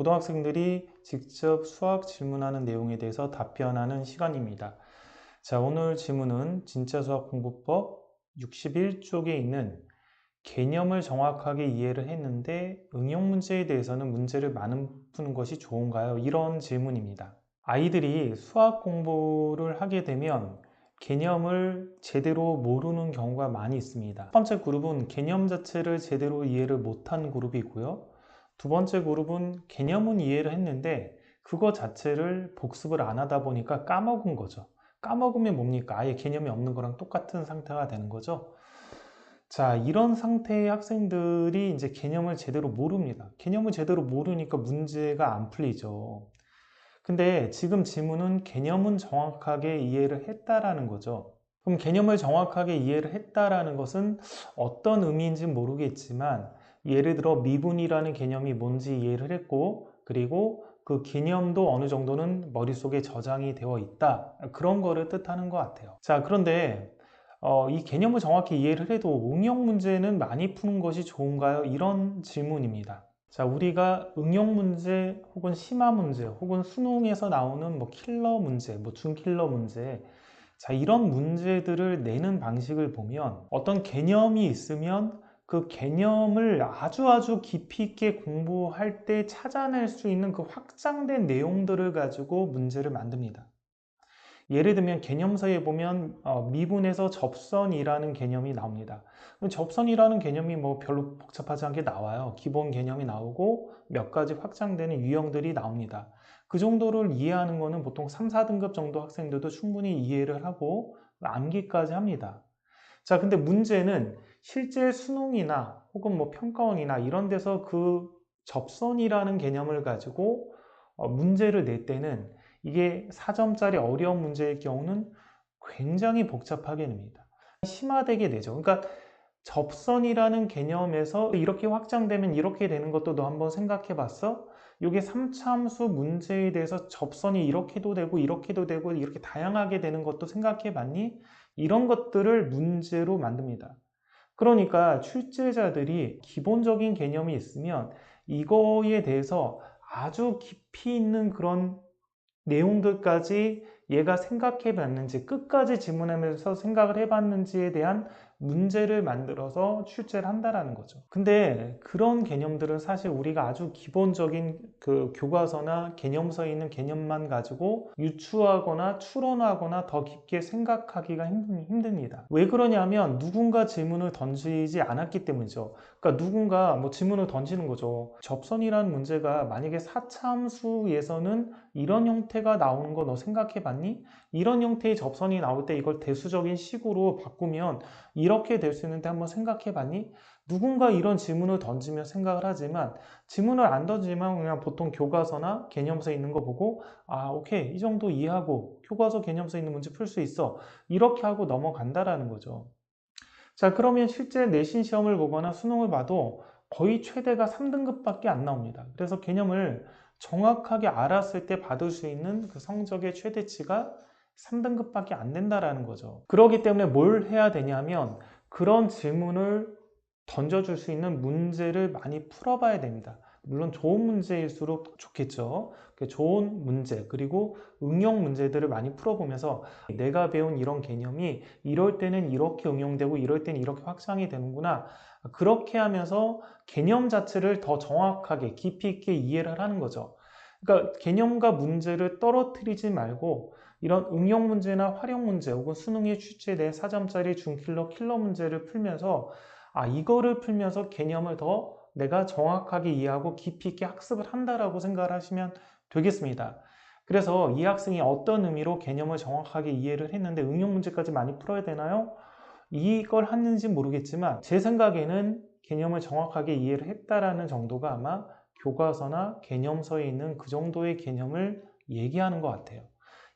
고등학생들이 직접 수학 질문하는 내용에 대해서 답변하는 시간입니다. 자, 오늘 질문은 진짜 수학 공부법 61쪽에 있는 개념을 정확하게 이해를 했는데 응용 문제에 대해서는 문제를 많이 푸는 것이 좋은가요? 이런 질문입니다. 아이들이 수학 공부를 하게 되면 개념을 제대로 모르는 경우가 많이 있습니다. 첫 번째 그룹은 개념 자체를 제대로 이해를 못한 그룹이고요. 두 번째 그룹은 개념은 이해를 했는데 그거 자체를 복습을 안 하다 보니까 까먹은 거죠. 까먹으면 뭡니까? 아예 개념이 없는 거랑 똑같은 상태가 되는 거죠. 자, 이런 상태의 학생들이 이제 개념을 제대로 모릅니다. 개념을 제대로 모르니까 문제가 안 풀리죠. 근데 지금 질문은 개념은 정확하게 이해를 했다라는 거죠. 그럼 개념을 정확하게 이해를 했다라는 것은 어떤 의미인지는 모르겠지만 예를 들어 미분이라는 개념이 뭔지 이해를 했고 그리고 그 개념도 어느 정도는 머릿속에 저장이 되어 있다. 그런 거를 뜻하는 것 같아요. 자, 그런데 이 개념을 정확히 이해를 해도 응용 문제는 많이 푸는 것이 좋은가요? 이런 질문입니다. 자, 우리가 응용 문제 혹은 심화 문제 혹은 수능에서 나오는 뭐 킬러 문제, 뭐 준킬러 문제, 자, 이런 문제들을 내는 방식을 보면 어떤 개념이 있으면 그 개념을 아주 깊이 있게 공부할 때 찾아낼 수 있는 그 확장된 내용들을 가지고 문제를 만듭니다. 예를 들면 개념서에 보면 미분에서 접선이라는 개념이 나옵니다. 접선이라는 개념이 뭐 별로 복잡하지 않게 나와요. 기본 개념이 나오고 몇 가지 확장되는 유형들이 나옵니다. 그 정도를 이해하는 것은 보통 3, 4등급 정도 학생들도 충분히 이해를 하고 암기까지 합니다. 자, 근데 문제는 실제 수능이나 혹은 뭐 평가원이나 이런 데서 그 접선이라는 개념을 가지고 문제를 낼 때는 이게 4점짜리 어려운 문제일 경우는 굉장히 복잡하게 냅니다. 심화되게 되죠. 그러니까 접선이라는 개념에서 이렇게 확장되면 이렇게 되는 것도 너 한번 생각해 봤어? 이게 3차함수 문제에 대해서 접선이 이렇게도 되고 이렇게도 되고 이렇게 다양하게 되는 것도 생각해 봤니? 이런 것들을 문제로 만듭니다. 그러니까 출제자들이 기본적인 개념이 있으면 이거에 대해서 아주 깊이 있는 그런 내용들까지 얘가 생각해 봤는지 끝까지 질문하면서 생각을 해 봤는지에 대한 문제를 만들어서 출제를 한다라는 거죠. 근데 그런 개념들은 사실 우리가 아주 기본적인 그 교과서나 개념서에 있는 개념만 가지고 유추하거나 추론하거나 더 깊게 생각하기가 힘듭니다. 왜 그러냐면 누군가 질문을 던지지 않았기 때문이죠. 그러니까 누군가 뭐 질문을 던지는 거죠. 접선이라는 문제가 만약에 4차 함수에서는 이런 형태가 나오는 거 너 생각해 봤니? 이런 형태의 접선이 나올 때 이걸 대수적인 식으로 바꾸면 이렇게 될 수 있는데 한번 생각해 봤니? 누군가 이런 질문을 던지면 생각을 하지만 질문을 안 던지면 그냥 보통 교과서나 개념서에 있는 거 보고 아, 오케이. 이 정도 이해하고 교과서 개념서에 있는 문제 풀 수 있어. 이렇게 하고 넘어간다라는 거죠. 자, 그러면 실제 내신 시험을 보거나 수능을 봐도 거의 최대가 3등급밖에 안 나옵니다. 그래서 개념을 정확하게 알았을 때 받을 수 있는 그 성적의 최대치가 3등급밖에 안 된다라는 거죠. 그렇기 때문에 뭘 해야 되냐면 그런 질문을 던져줄 수 있는 문제를 많이 풀어봐야 됩니다. 물론 좋은 문제일수록 좋겠죠. 좋은 문제 그리고 응용 문제들을 많이 풀어보면서 내가 배운 이런 개념이 이럴 때는 이렇게 응용되고 이럴 때는 이렇게 확장이 되는구나. 그렇게 하면서 개념 자체를 더 정확하게 깊이 있게 이해를 하는 거죠. 그러니까 개념과 문제를 떨어뜨리지 말고 이런 응용 문제나 활용 문제 혹은 수능에 출제된 4점짜리 준킬러 킬러 문제를 풀면서 아, 이거를 풀면서 개념을 더 내가 정확하게 이해하고 깊이 있게 학습을 한다라고 생각을 하시면 되겠습니다. 그래서 이 학생이 어떤 의미로 개념을 정확하게 이해를 했는데 응용 문제까지 많이 풀어야 되나요? 이걸 하는지 모르겠지만 제 생각에는 개념을 정확하게 이해를 했다라는 정도가 아마 교과서나 개념서에 있는 그 정도의 개념을 얘기하는 것 같아요.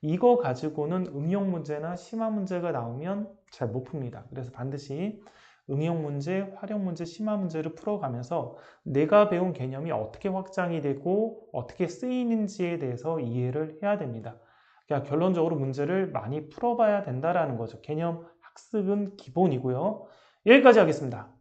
이거 가지고는 응용 문제나 심화 문제가 나오면 잘 못 풉니다. 그래서 반드시 응용 문제, 활용 문제, 심화 문제를 풀어가면서 내가 배운 개념이 어떻게 확장이 되고 어떻게 쓰이는지에 대해서 이해를 해야 됩니다. 그러니까 결론적으로 문제를 많이 풀어봐야 된다라는 거죠. 개념 학습은 기본이고요. 여기까지 하겠습니다.